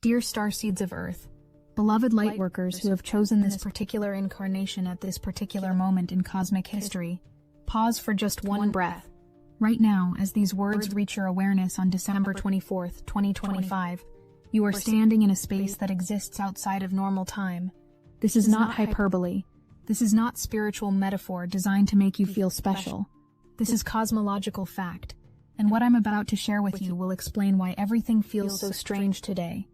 Dear starseeds of Earth, beloved lightworkers who have chosen this particular incarnation at this particular moment in cosmic history, pause for just one breath. Right now, as these words reach your awareness on December 24th, 2025, you are standing in a space that exists outside of normal time. This is not hyperbole. This is not spiritual metaphor designed to make you feel special. This is cosmological fact, and what I'm about to share with you will explain why everything feels so strange today.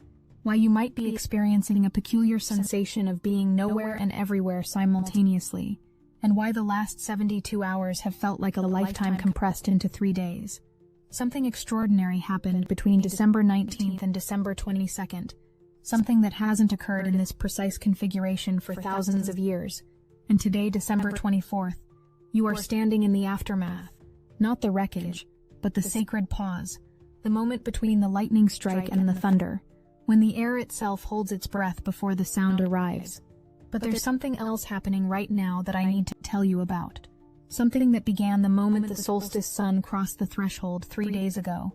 Why you might be experiencing a peculiar sensation of being nowhere and everywhere simultaneously, and why the last 72 hours have felt like a lifetime compressed into 3 days. Something extraordinary happened between December 19th and December 22nd, something that hasn't occurred in this precise configuration for thousands of years. And today, December 24th, you are standing in the aftermath, not the wreckage, but the sacred pause, the moment between the lightning strike and the thunder, when the air itself holds its breath before the sound arrives. But there's something else happening right now that I need to tell you about. Something that began the moment the solstice sun crossed the threshold 3 days ago,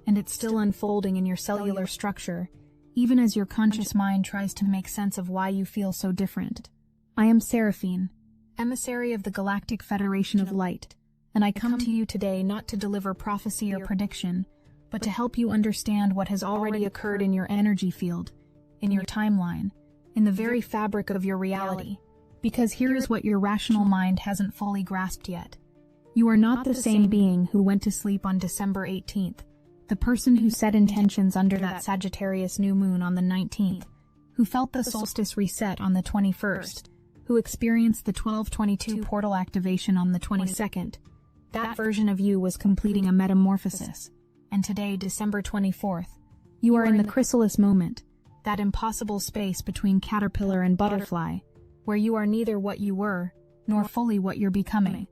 and it's still unfolding in your cellular structure, even as your conscious mind tries to make sense of why you feel so different. I am Seraphine, emissary of the Galactic Federation of Light, and I come to you today not to deliver prophecy or prediction, but to help you understand what has already occurred in your energy field, in your timeline, in the very fabric of your reality. Because here is what your rational mind hasn't fully grasped yet. You are not the same being who went to sleep on December 18th, the person who set intentions under that Sagittarius new moon on the 19th, who felt the solstice reset on the 21st, who experienced the 1222 portal activation on the 22nd. That version of you was completing a metamorphosis. And today, December 24th, you are in the chrysalis moment, that impossible space between caterpillar and butterfly, where you are neither what you were, nor fully what you're becoming.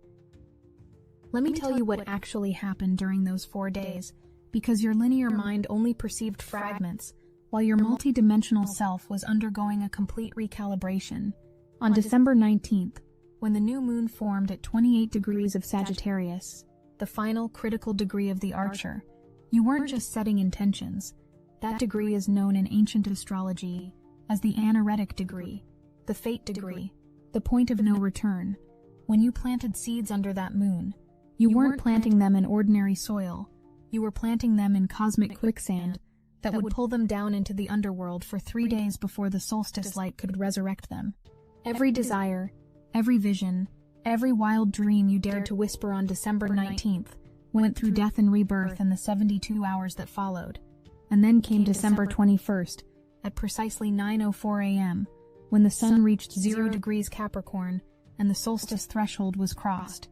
Let me tell you what actually happened during those 4 days, because your linear mind only perceived fragments, while your multidimensional self was undergoing a complete recalibration. On December 19th, when the new moon formed at 28 degrees of Sagittarius, the final critical degree of the Archer, you weren't just setting intentions. That degree is known in ancient astrology as the anaretic degree, the fate degree, the point of no return. When you planted seeds under that moon, you weren't planting them in ordinary soil. You were planting them in cosmic quicksand that would pull them down into the underworld for 3 days before the solstice light could resurrect them. Every desire, every vision, every wild dream you dared to whisper on December 19th went through death and rebirth in the 72 hours that followed. And then came December 21st, at precisely 9:04 a.m., when the sun reached 0 degrees Capricorn and the solstice threshold was crossed.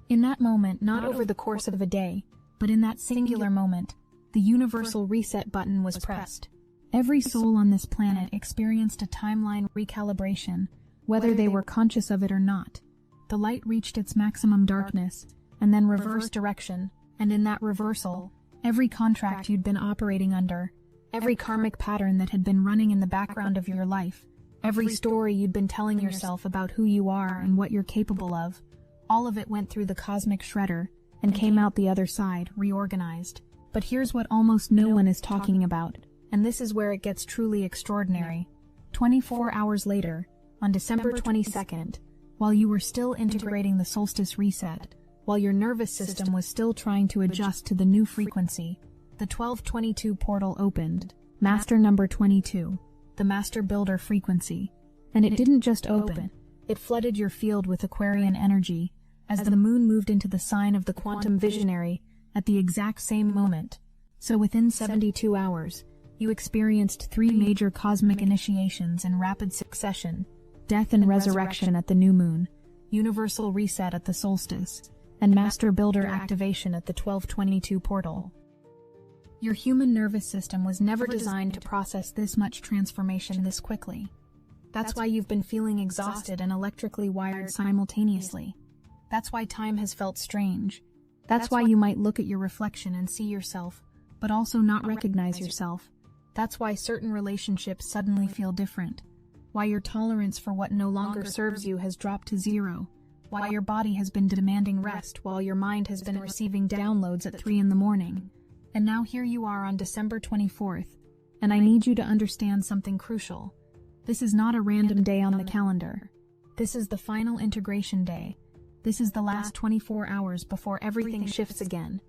In that moment, not over the course of a day, but in that singular moment, the universal reset button was pressed. Every soul on this planet experienced a timeline recalibration, whether they were conscious of it or not. The light reached its maximum darkness, and then reversed direction, and in that reversal, every contract you'd been operating under, every karmic pattern that had been running in the background of your life, every story you'd been telling yourself about who you are and what you're capable of, all of it went through the cosmic shredder and came out the other side, reorganized. But here's what almost no one is talking about, and this is where it gets truly extraordinary. 24 hours later, on December 22nd, while you were still integrating the solstice reset, while your nervous system was still trying to adjust to the new frequency, the 1222 portal opened, master number 22, the master builder frequency. And it didn't just open, it flooded your field with Aquarian energy, as the moon moved into the sign of the quantum visionary at the exact same moment. So within 72 hours, you experienced 3 major cosmic initiations in rapid succession: death and resurrection at the new moon, universal reset at the solstice, and master builder activation at the 1222 portal. Your human nervous system was never designed to process this much transformation this quickly. That's why you've been feeling exhausted and electrically wired simultaneously. That's why time has felt strange. That's why you might look at your reflection and see yourself, but also not recognize yourself. That's why certain relationships suddenly feel different. Why your tolerance for what no longer serves you has dropped to 0. Why your body has been demanding rest while your mind has been receiving downloads at 3 in the morning. And now here you are on December 24th, And I need you to understand something crucial. This is not a random day on the calendar. This is the final integration day. This is the last 24 hours before everything shifts again.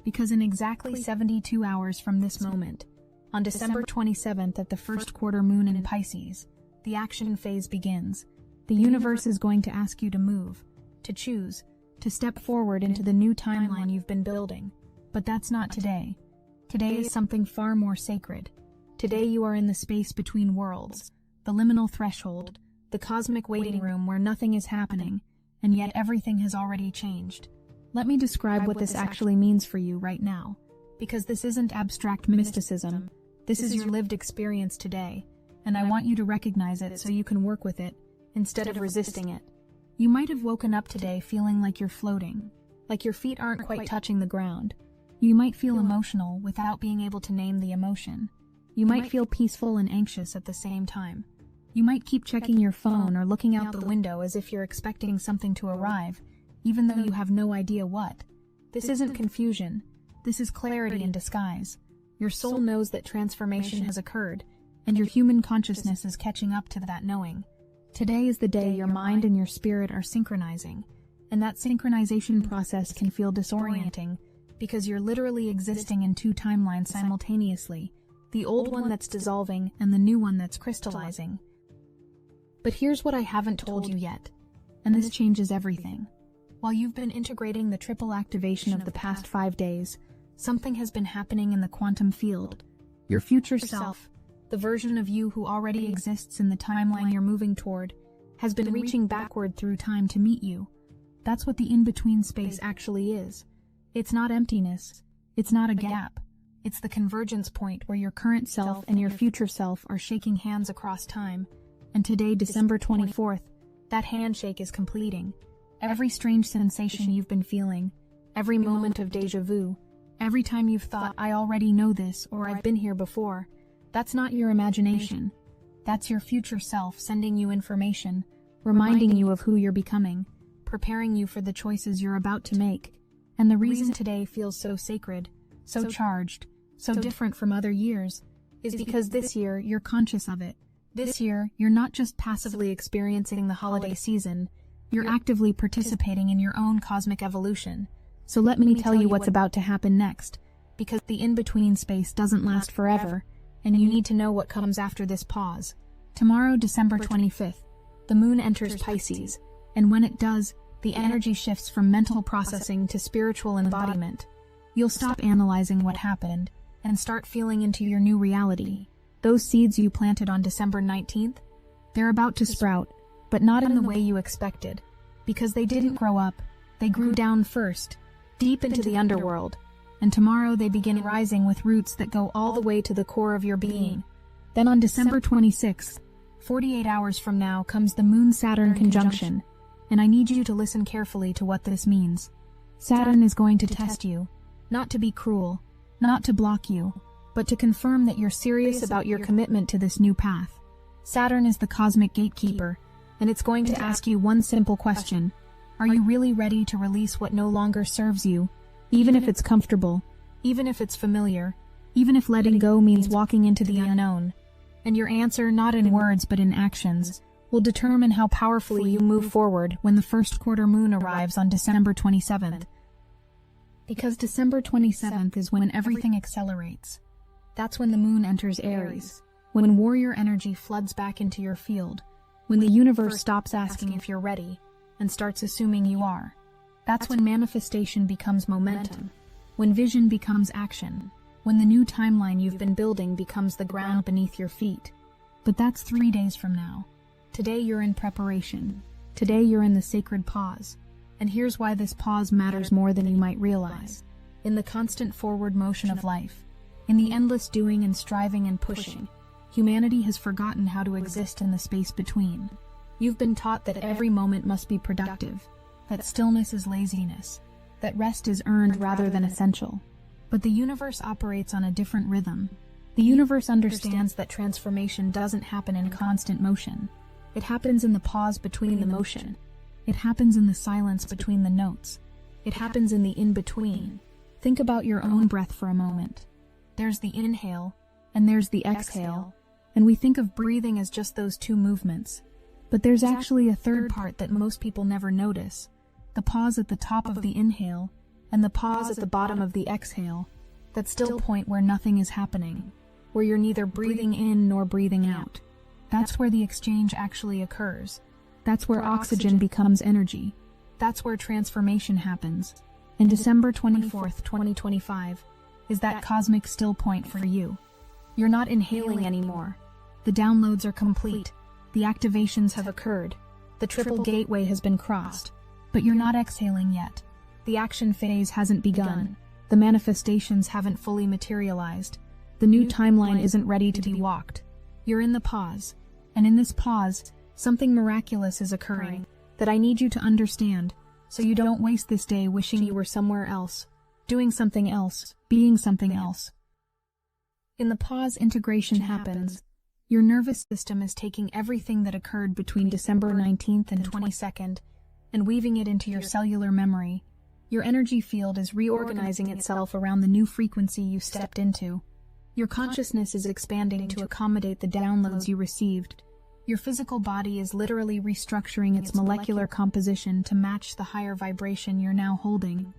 Because in exactly 72 hours from this moment, on December 27th at the first quarter moon in Pisces, the action phase begins. The universe is going to ask you to move, to choose, to step forward into the new timeline you've been building. But that's not today. Today is something far more sacred. Today you are in the space between worlds, the liminal threshold, the cosmic waiting room where nothing is happening, and yet everything has already changed. Let me describe what this actually means for you right now, because this isn't abstract mysticism. This is your lived experience today, and I want you to recognize it so you can work with it, instead of resisting it. You might have woken up today feeling like you're floating, like your feet aren't quite touching the ground. You might feel emotional without being able to name the emotion. You might feel peaceful and anxious at the same time. You might keep checking your phone or looking out the window as if you're expecting something to arrive, even though you have no idea what. This isn't confusion. This is clarity in disguise. Your soul knows that transformation has occurred, and your human consciousness is catching up to that knowing. Today is the day your mind and your spirit are synchronizing, and that synchronization process can feel disorienting because you're literally existing in two timelines simultaneously, the old one that's dissolving and the new one that's crystallizing. But here's what I haven't told you yet, and this changes everything. While you've been integrating the triple activation of the past 5 days, something has been happening in the quantum field. Your future self, the version of you who already exists in the timeline you're moving toward, has been reaching backward through time to meet you. That's what the in-between space actually is. It's not emptiness. It's not a gap. It's the convergence point where your current self and your future self are shaking hands across time. And today, December 24th, that handshake is completing. Every strange sensation you've been feeling, every moment of déjà vu, every time you've thought, I already know this, or I've been here before, that's not your imagination. That's your future self sending you information, reminding you of who you're becoming, preparing you for the choices you're about to make. And the reason today feels so sacred, so charged, so different from other years, is because this year you're conscious of it. This year, you're not just passively experiencing the holiday season, you're actively participating in your own cosmic evolution. So let me tell you what's about to happen next, because the in-between space doesn't last forever, and you need to know what comes after this pause. Tomorrow, December 25th, the moon enters Pisces, and when it does, the energy shifts from mental processing to spiritual embodiment. You'll stop analyzing what happened, and start feeling into your new reality. Those seeds you planted on December 19th, they're about to sprout, but not in the way you expected. Because they didn't grow up, they grew down first, deep into the underworld. And tomorrow they begin rising with roots that go all the way to the core of your being. Then on December 26th, 48 hours from now, comes the Moon-Saturn conjunction. And I need you to listen carefully to what this means. Saturn is going to test you, not to be cruel, not to block you, but to confirm that you're serious about your commitment to this new path. Saturn is the cosmic gatekeeper, and it's going to ask you one simple question. Are you really ready to release what no longer serves you, even if it's comfortable, even if it's familiar, even if letting go means walking into the unknown? And your answer, not in words but in actions, will determine how powerfully you move forward when the first quarter moon arrives on December 27th. Because December 27th is when everything accelerates. That's when the moon enters Aries, when warrior energy floods back into your field, when the universe stops asking if you're ready and starts assuming you are. That's when manifestation becomes momentum, when vision becomes action, when the new timeline you've been building becomes the ground beneath your feet. But that's 3 days from now. Today you're in preparation. Today you're in the sacred pause. And here's why this pause matters more than you might realize. In the constant forward motion of life, in the endless doing and striving and pushing, humanity has forgotten how to exist in the space between. You've been taught that every moment must be productive, that stillness is laziness, that rest is earned rather than essential. But the universe operates on a different rhythm. The universe understands that transformation doesn't happen in constant motion. It happens in the pause between the motion. It happens in the silence between the notes. It happens in the in-between. Think about your own breath for a moment. There's the inhale, and there's the exhale, and we think of breathing as just those two movements. But there's actually a third part that most people never notice, the pause at the top of the inhale, and the pause at the bottom of the exhale, that still point where nothing is happening, where you're neither breathing in nor breathing out. That's where the exchange actually occurs. That's where oxygen becomes energy. That's where transformation happens. And December 24th, 2025, is that cosmic still point for you. You're not inhaling anymore. The downloads are complete. The activations have occurred. The triple gateway has been crossed. But you're not exhaling yet. The action phase hasn't begun. The manifestations haven't fully materialized. The new timeline isn't ready to be walked. You're in the pause. And in this pause, something miraculous is occurring that I need you to understand, so you don't waste this day wishing you were somewhere else, doing something else, being something else. In the pause, integration happens. Your nervous system is taking everything that occurred between December 19th and 22nd and weaving it into your cellular memory. Your energy field is reorganizing itself around the new frequency you stepped into. Your consciousness is expanding to accommodate the downloads you received. Your physical body is literally restructuring its molecular composition to match the higher vibration you're now holding.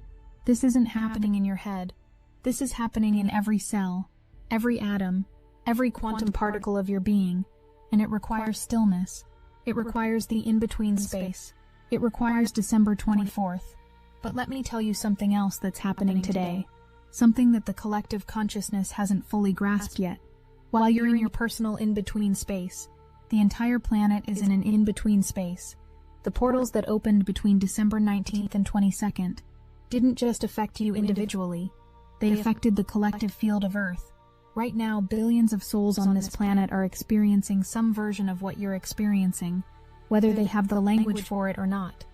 This isn't happening in your head. This is happening in every cell, every atom, every quantum particle of your being, and it requires stillness. It requires the in-between space. It requires December 24th. But let me tell you something else that's happening today. Something that the collective consciousness hasn't fully grasped yet. While you're in your personal in-between space, the entire planet is in an in-between space. The portals that opened between December 19th and 22nd didn't just affect you individually. They affected the collective field of Earth. Right now, billions of souls on this planet are experiencing some version of what you're experiencing, whether they have the language for it or not.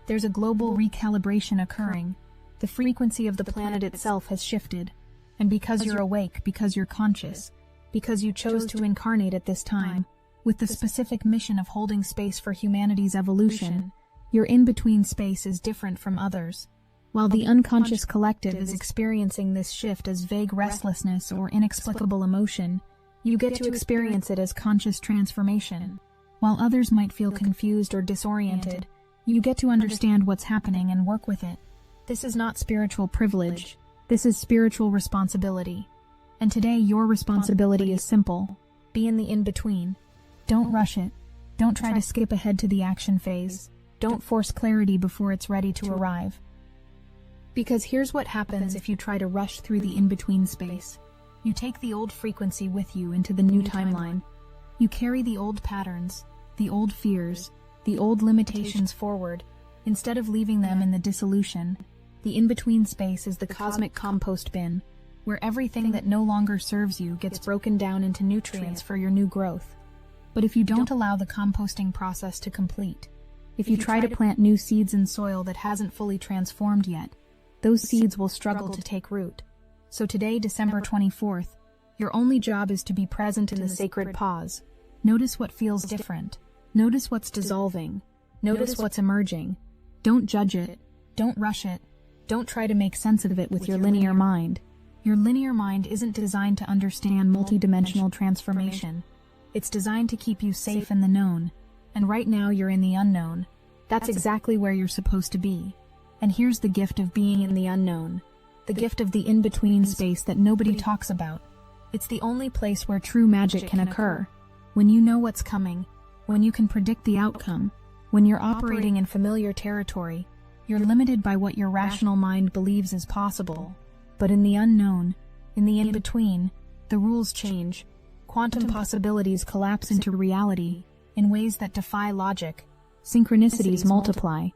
There's a global recalibration occurring. The frequency of the planet itself has shifted. And because you're awake, because you're conscious, because you chose to incarnate at this time, with the specific mission of holding space for humanity's evolution, your in-between space is different from others. While the unconscious collective is experiencing this shift as vague restlessness or inexplicable emotion, you get to experience it as conscious transformation. While others might feel confused or disoriented, you get to understand what's happening and work with it. This is not spiritual privilege. This is spiritual responsibility. And today your responsibility is simple. Be in the in-between. Don't rush it. Don't try to skip ahead to the action phase. Don't force clarity before it's ready to arrive. Because here's what happens if you try to rush through the in-between space. You take the old frequency with you into the new timeline. You carry the old patterns, the old fears, the old limitations forward, instead of leaving them in the dissolution. The in-between space is the cosmic compost bin, where everything that no longer serves you gets broken down into nutrients for your new growth. But if you don't allow the composting process to complete, if you try to plant new seeds in soil that hasn't fully transformed yet, those seeds will struggle to take root. So today, December 24th, your only job is to be present in the sacred pause. Notice what feels different. Notice what's dissolving. Notice what's emerging. Don't judge it. Don't rush it. Don't try to make sense of it with your linear mind. Your linear mind isn't designed to understand multidimensional transformation. It's designed to keep you safe in the known. And right now you're in the unknown. That's exactly where you're supposed to be. And here's the gift of being in the unknown. The gift of the in-between space that nobody talks about. It's the only place where true magic can occur. When you know what's coming, when you can predict the outcome, when you're operating in familiar territory, you're limited by what your rational mind believes is possible. But in the unknown, in the in-between, the rules change. Quantum possibilities collapse into reality in ways that defy logic. Synchronicities multiply.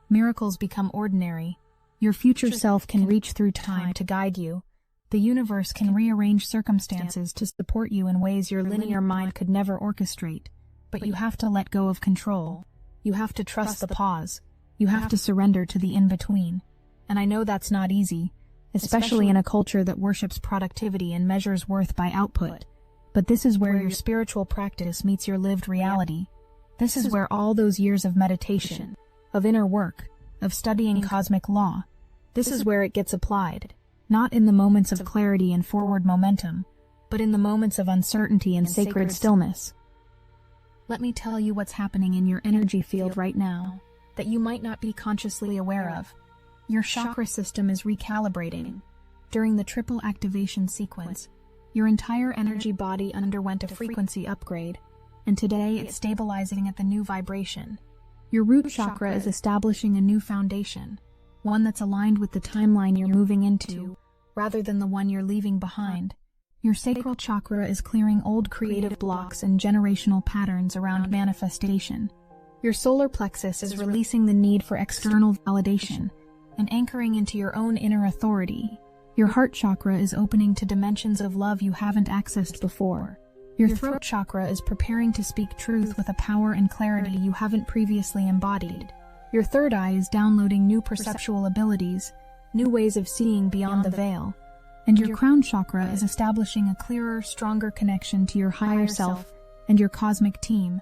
Miracles become ordinary. Your future self can reach through time to guide you. The universe can rearrange circumstances to support you in ways your linear mind could never orchestrate. But you have to let go of control. You have to trust the pause. You have to surrender to the in-between. And I know that's not easy, especially in a culture that worships productivity and measures worth by output. But this is where your spiritual practice meets your lived reality. This is where all those years of meditation, of inner work, of studying cosmic law, this is where it gets applied. Not in the moments of clarity and forward momentum, but in the moments of uncertainty and sacred stillness. Let me tell you what's happening in your energy field right now that you might not be consciously aware of. Your chakra system is recalibrating. During the triple activation sequence, your entire energy body underwent a frequency upgrade, and today it's stabilizing at the new vibration. Your root chakra is establishing a new foundation, one that's aligned with the timeline you're moving into, rather than the one you're leaving behind. Your sacral chakra is clearing old creative blocks and generational patterns around manifestation. Your solar plexus is releasing the need for external validation and anchoring into your own inner authority. Your heart chakra is opening to dimensions of love you haven't accessed before. Your throat chakra is preparing to speak truth with a power and clarity you haven't previously embodied. Your third eye is downloading new perceptual abilities, new ways of seeing beyond the veil. And your crown chakra is establishing a clearer, stronger connection to your higher self and your cosmic team.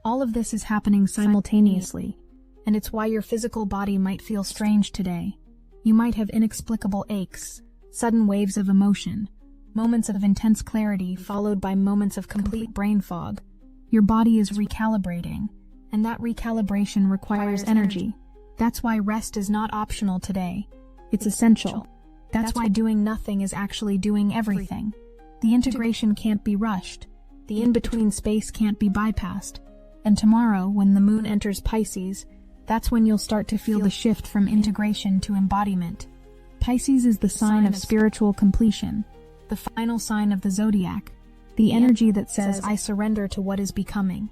All of this is happening simultaneously, and it's why your physical body might feel strange today. You might have inexplicable aches, sudden waves of emotion, moments of intense clarity followed by moments of complete brain fog. Your body is recalibrating, and that recalibration requires energy. That's why rest is not optional today. It's essential. That's why doing nothing is actually doing everything. The integration can't be rushed. The in-between space can't be bypassed. And tomorrow, when the moon enters Pisces, that's when you'll start to feel the shift from integration to embodiment. Pisces is the sign of spiritual completion, the final sign of the zodiac, the energy that says, I surrender to what is becoming.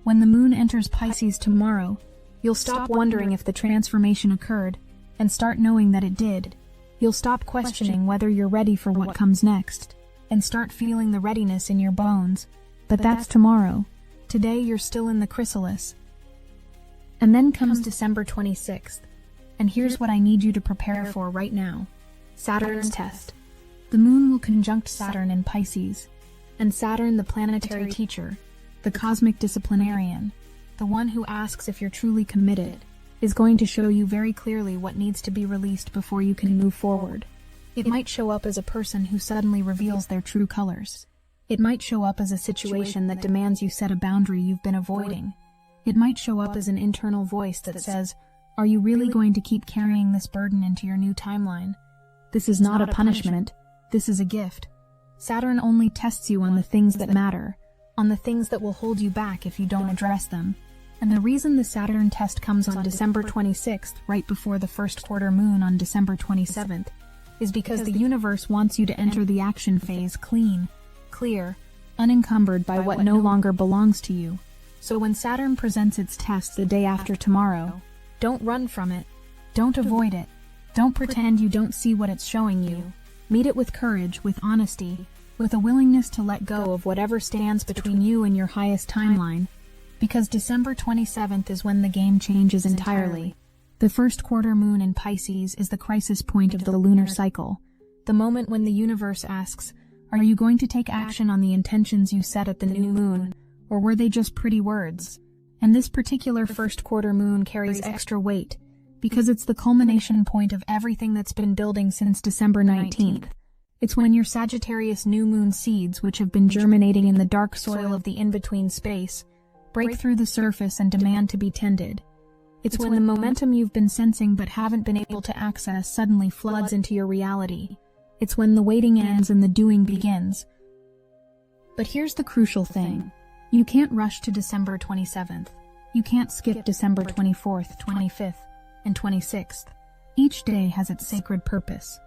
When the moon enters Pisces tomorrow, you'll stop wondering if the transformation occurred and start knowing that it did. You'll stop questioning whether you're ready for what comes next and start feeling the readiness in your bones. But that's tomorrow. Today you're still in the chrysalis. And then comes December 26th. And here's what I need you to prepare for right now. Saturn's test. The moon will conjunct Saturn in Pisces. And Saturn, the planetary teacher, the cosmic disciplinarian, the one who asks if you're truly committed, is going to show you very clearly what needs to be released before you can move forward. It might show up as a person who suddenly reveals their true colors. It might show up as a situation that demands you set a boundary you've been avoiding. It might show up as an internal voice that says, are you really going to keep carrying this burden into your new timeline? This is not a punishment. This is a gift. Saturn only tests you on the things that matter, on the things that will hold you back if you don't address them. And the reason the Saturn test comes on December 26th, right before the first quarter moon on December 27th, is because the universe wants you to enter the action phase clean, clear, unencumbered by what no longer belongs to you. So when Saturn presents its test the day after tomorrow, don't run from it. Don't avoid it. Don't pretend you don't see what it's showing you. Meet it with courage, with honesty, with a willingness to let go of whatever stands between you and your highest timeline. Because December 27th is when the game changes entirely. The first quarter moon in Pisces is the crisis point of the lunar cycle, the moment when the universe asks, are you going to take action on the intentions you set at the new moon, or were they just pretty words? And this particular first quarter moon carries extra weight, because it's the culmination point of everything that's been building since December 19th. It's when your Sagittarius new moon seeds, which have been germinating in the dark soil of the in-between space, break through the surface and demand to be tended. It's when the momentum you've been sensing but haven't been able to access suddenly floods into your reality. It's when the waiting ends and the doing begins. But here's the crucial thing. You can't rush to December 27th. You can't skip December 24th, 25th, and 26th. Each day has its sacred purpose.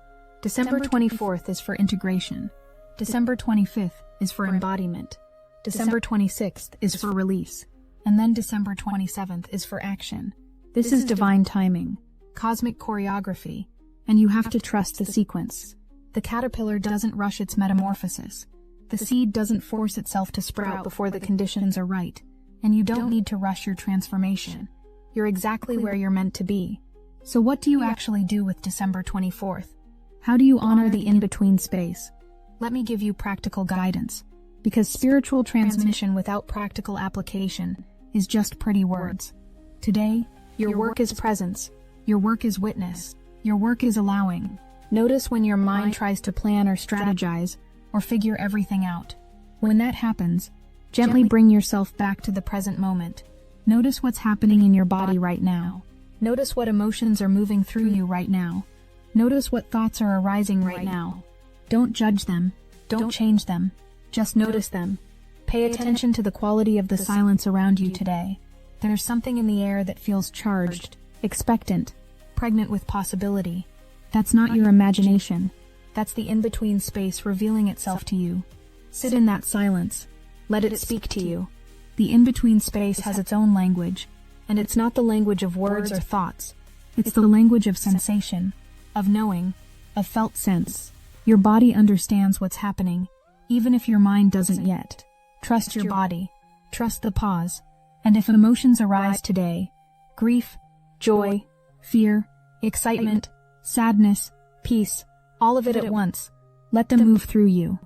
December 24th is for integration. December 25th is for embodiment. December 26th is for release. And then December 27th is for action. This is divine timing, cosmic choreography, and you have to trust the sequence. The caterpillar doesn't rush its metamorphosis. The seed doesn't force itself to sprout before the conditions are right, and you don't need to rush your transformation. You're exactly where you're meant to be. So what do you actually do with December 24th? How do you honor the in-between space? Let me give you practical guidance, because spiritual transmission without practical application is just pretty words. Today, your work is presence, your work is witness, your work is allowing. Notice when your mind tries to plan or strategize, or figure everything out. When that happens, gently bring yourself back to the present moment. Notice what's happening in your body right now. Notice what emotions are moving through you right now. Notice what thoughts are arising right now. Don't judge them. Don't change them. Just notice them. Pay attention to the quality of the silence around you today. There's something in the air that feels charged, expectant, pregnant with possibility. That's not your imagination. That's the in-between space revealing itself to you. Sit in that silence. Let it speak to you. The in-between space has its own language, and it's not the language of words or thoughts. It's the language of sensation, of knowing, of felt sense. Your body understands what's happening, even if your mind doesn't yet. Trust your body. Trust the pause. And if emotions arise today, grief, joy, fear, excitement, sadness, peace, all of it at once, let them move through you.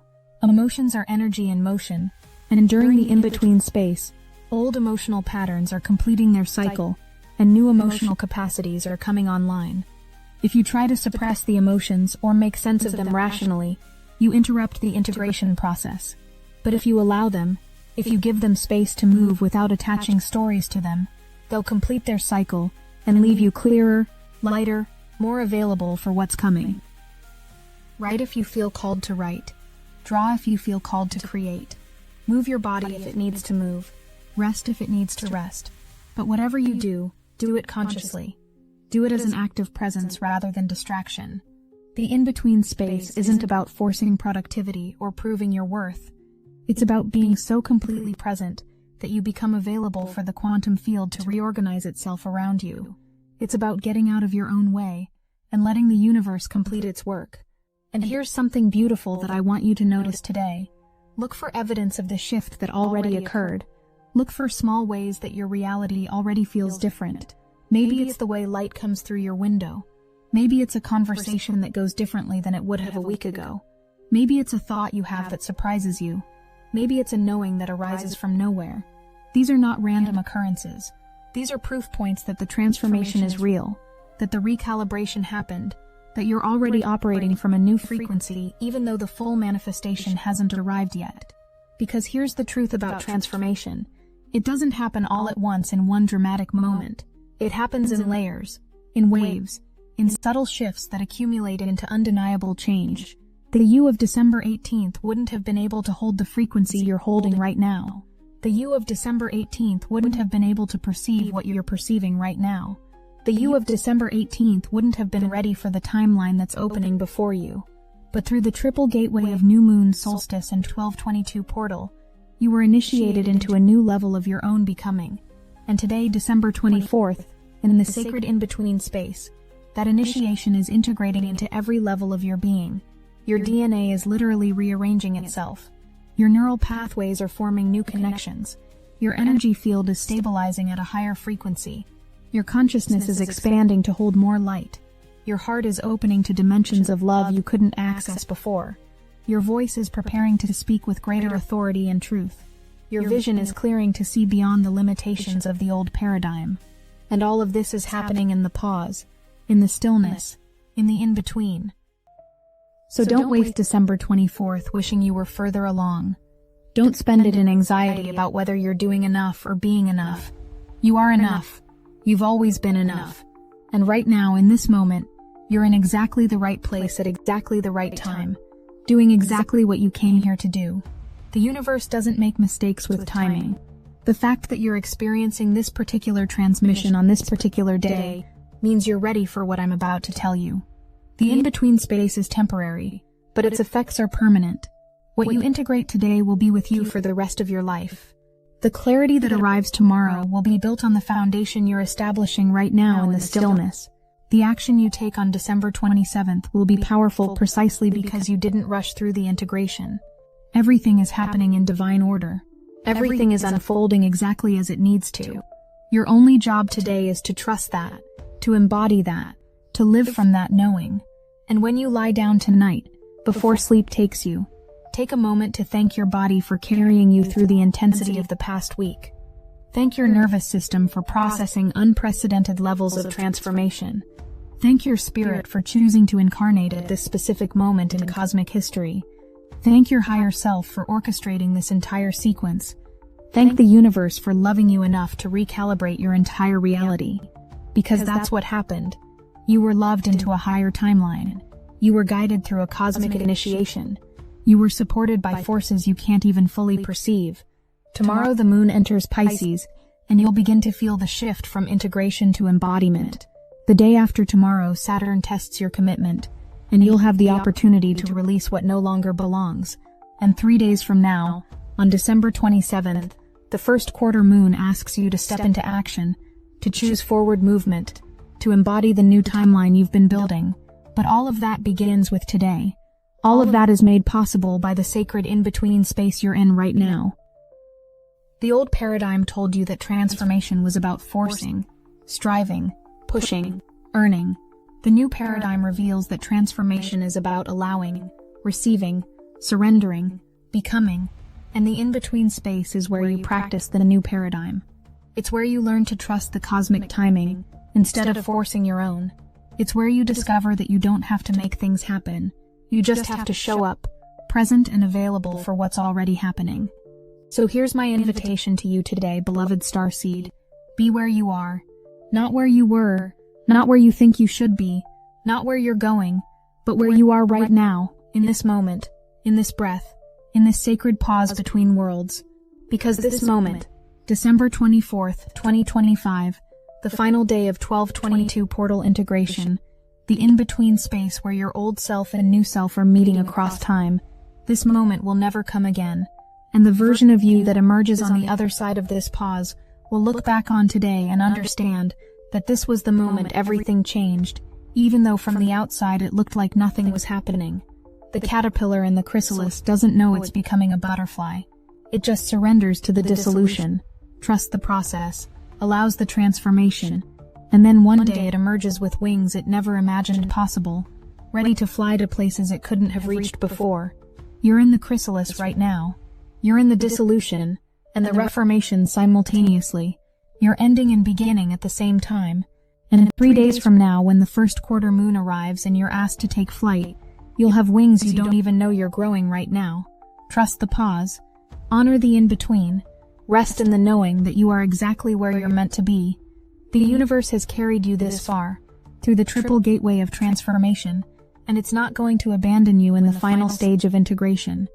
Emotions are energy in motion, and during the in-between space, old emotional patterns are completing their cycle, and new emotional capacities are coming online. If you try to suppress the emotions or make sense of them rationally, you interrupt the integration process. But if you allow them, if you give them space to move without attaching stories to them, they'll complete their cycle and leave you clearer, lighter, more available for what's coming. Write if you feel called to write. Draw if you feel called to create. Move your body if it needs to move. Rest if it needs to rest. But whatever you do, do it consciously. Do it as an act of presence rather than distraction. The in-between space isn't about forcing productivity or proving your worth. It's about being so completely present that you become available for the quantum field to reorganize itself around you. It's about getting out of your own way and letting the universe complete its work. And here's something beautiful that I want you to notice today. Look for evidence of the shift that already occurred. Look for small ways that your reality already feels different. Maybe it's the way light comes through your window. Maybe it's a conversation that goes differently than it would have a week ago. Maybe it's a thought you have that surprises you. Maybe it's a knowing that arises from nowhere. These are not random occurrences. These are proof points that the transformation is real, that the recalibration happened, that you're already operating from a new frequency even though the full manifestation hasn't arrived yet. Because here's the truth about transformation. It doesn't happen all at once in one dramatic moment. It happens in layers, in waves, in subtle shifts that accumulate into undeniable change. The you of December 18th wouldn't have been able to hold the frequency you're holding right now. The you of December 18th wouldn't have been able to perceive what you're perceiving right now. The you of December 18th wouldn't have been ready for the timeline that's opening before you. But through the triple gateway of new moon, solstice, and 1222 portal, you were initiated into a new level of your own becoming. And today, December 24th, and in the sacred in-between space, that initiation is integrating into every level of your being. Your DNA is literally rearranging itself. Your neural pathways are forming new connections. Your energy field is stabilizing at a higher frequency. Your consciousness is expanding to hold more light. Your heart is opening to dimensions of love you couldn't access before. Your voice is preparing to speak with greater authority and truth. Your vision is clearing to see beyond the limitations of the old paradigm. And all of this is happening in the pause, in the stillness, in the in-between. So don't waste December 24th wishing you were further along. Don't spend it in anxiety about whether you're doing enough or being enough. You are enough. You've always been enough. And right now, in this moment, you're in exactly the right place at exactly the right time, doing exactly what you came here to do. The universe doesn't make mistakes with timing. The fact that you're experiencing this particular transmission on this particular day means you're ready for what I'm about to tell you. The in-between space is temporary, but its effects are permanent. What you integrate today will be with you for the rest of your life. The clarity that arrives tomorrow will be built on the foundation you're establishing right now in the stillness. The action you take on December 27th will be powerful precisely because you didn't rush through the integration. Everything is happening in divine order. Everything is unfolding exactly as it needs to. Your only job today is to trust that, to embody that, to live from that knowing. And when you lie down tonight, before sleep takes you, take a moment to thank your body for carrying you through the intensity of the past week. Thank your nervous system for processing unprecedented levels of transformation. Thank your spirit for choosing to incarnate at this specific moment in cosmic history. Thank your higher self for orchestrating this entire sequence. Thank the universe for loving you enough to recalibrate your entire reality. Because that's what happened. You were loved into a higher timeline. You were guided through a cosmic initiation. You were supported by forces you can't even fully perceive. Tomorrow the moon enters Pisces, and you'll begin to feel the shift from integration to embodiment. The day after tomorrow, Saturn tests your commitment, and you'll have the opportunity to release what no longer belongs. And 3 days from now, on December 27th, the first quarter moon asks you to step into action, to choose forward movement, to embody the new timeline you've been building. But all of that begins with today. All of that is made possible by the sacred in-between space you're in right now. The old paradigm told you that transformation was about forcing, striving, pushing, earning. The new paradigm reveals that transformation is about allowing, receiving, surrendering, becoming, and the in-between space is where you practice the new paradigm. It's where you learn to trust the cosmic timing instead of forcing your own. It's where you discover that you don't have to make things happen. You just have to show up, present and available for what's already happening. So here's my invitation to you today, beloved Starseed. Be where you are, not where you were, not where you think you should be, not where you're going, but where you are right now, in this moment, in this breath, in this sacred pause between worlds. Because this moment, December 24th, 2025, the final day of 12/22 portal integration, the in-between space where your old self and new self are meeting across time, this moment will never come again. And the version of you that emerges on the other side of this pause will look back on today and understand that this was the moment everything changed, even though from the outside it looked like nothing was happening. The caterpillar in the chrysalis doesn't know it's becoming a butterfly. It just surrenders to the dissolution, trusts the process, allows the transformation, and then one day it emerges with wings it never imagined possible, ready to fly to places it couldn't have reached before. You're in the chrysalis right now. You're in the dissolution and the reformation simultaneously. You're ending and beginning at the same time. And 3 days from now, when the first quarter moon arrives and you're asked to take flight, you'll have wings you don't even know you're growing right now. Trust the pause. Honor the in-between. Rest in the knowing that you are exactly where you're meant to be. The universe has carried you this far, through the triple gateway of transformation, and it's not going to abandon you in the final stage of integration.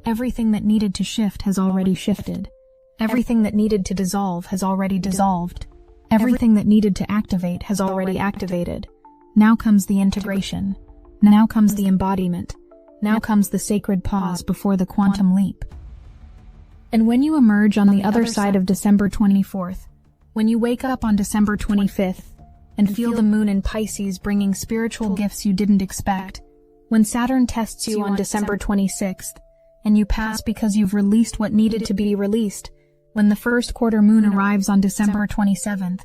Everything that needed to shift has already shifted. Everything that needed to dissolve has already dissolved. Everything that needed to activate has already activated. Now comes the integration. Now comes the embodiment. Now comes the sacred pause before the quantum leap. And when you emerge on the other side of December 24th, when you wake up on December 25th, and feel the moon in Pisces bringing spiritual gifts you didn't expect, when Saturn tests you on December 26th, and you pass because you've released what needed to be released, when the first quarter moon arrives on December 27th,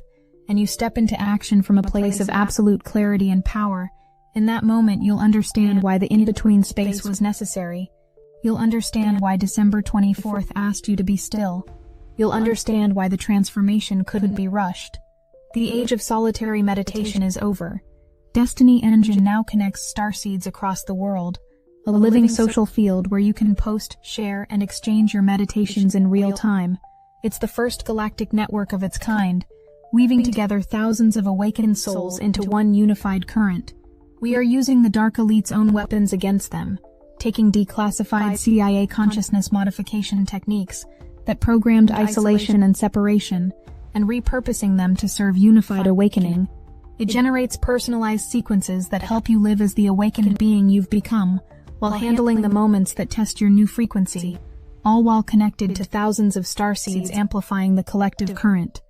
and you step into action from a place of absolute clarity and power, in that moment you'll understand why the in-between space was necessary. You'll understand why December 24th asked you to be still. You'll understand why the transformation couldn't be rushed. The age of solitary meditation is over. Destiny Engine now connects starseeds across the world, a living social field where you can post, share, and exchange your meditations in real time. It's the first galactic network of its kind, weaving together thousands of awakened souls into one unified current. We are using the Dark Elite's own weapons against them, taking declassified CIA consciousness modification techniques that programmed isolation and separation, and repurposing them to serve unified awakening. It generates personalized sequences that help you live as the awakened being you've become, while handling the moments that test your new frequency, all while connected to thousands of starseeds amplifying the collective current.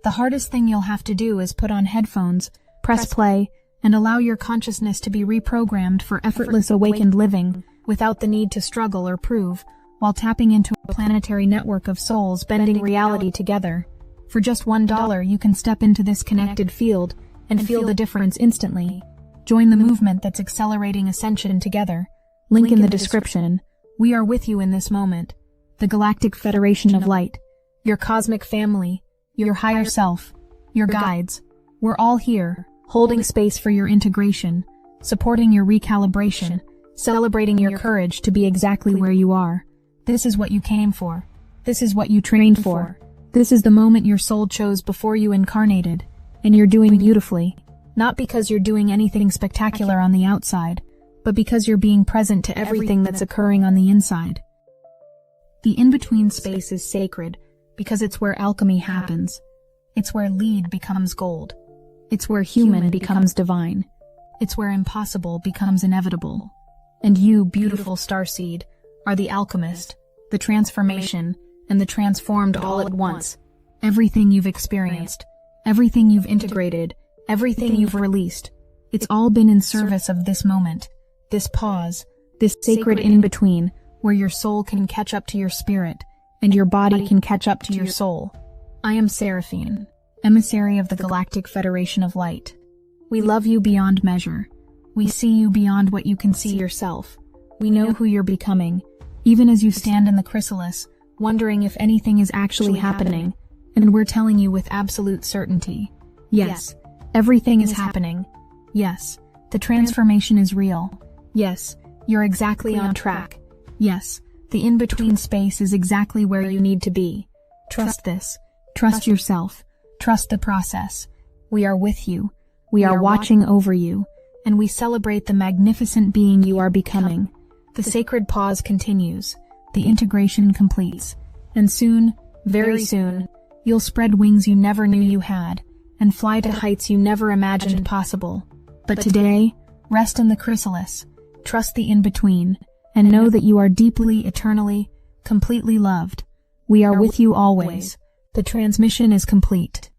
The hardest thing you'll have to do is put on headphones, press play, and allow your consciousness to be reprogrammed for effortless awakened living, without the need to struggle or prove, while tapping into a planetary network of souls bending reality together. For just $1, you can step into this connected field and feel the difference instantly. Join the movement that's accelerating ascension together. Link in the description. We are with you in this moment. The Galactic Federation of Light, your cosmic family, your higher self, your guides. We're all here, holding space for your integration, supporting your recalibration, celebrating your courage to be exactly where you are. This is what you came for. This is what you trained for. This is the moment your soul chose before you incarnated, and you're doing beautifully. Not because you're doing anything spectacular on the outside, but because you're being present to everything that's occurring on the inside. The in-between space is sacred because it's where alchemy happens. It's where lead becomes gold. It's where human becomes divine. It's where impossible becomes inevitable. And you, beautiful starseed, are the alchemist, the transformation, and the transformed all at once. Everything you've experienced, everything you've integrated, everything you've released, it's all been in service of this moment, this pause, this sacred in-between, where your soul can catch up to your spirit, and your body can catch up to your soul. I am Seraphine, emissary of the Galactic Federation of Light. We love you beyond measure. We see you beyond what you can see yourself. We know who you're becoming, even as you stand in the chrysalis, wondering if anything is actually happening, and we're telling you with absolute certainty. Yes, everything is happening. Yes, the transformation is real. Yes, you're exactly on track. Yes, the in-between space is exactly where you need to be. Trust this. Trust yourself. Trust the process. We are with you. We are watching over you, and we celebrate the magnificent being you are becoming. The sacred pause continues. The integration completes. And soon, very soon, you'll spread wings you never knew you had, and fly to heights you never imagined possible. But today, rest in the chrysalis, trust the in-between, and know that you are deeply, eternally, completely loved. We are with you always. The transmission is complete.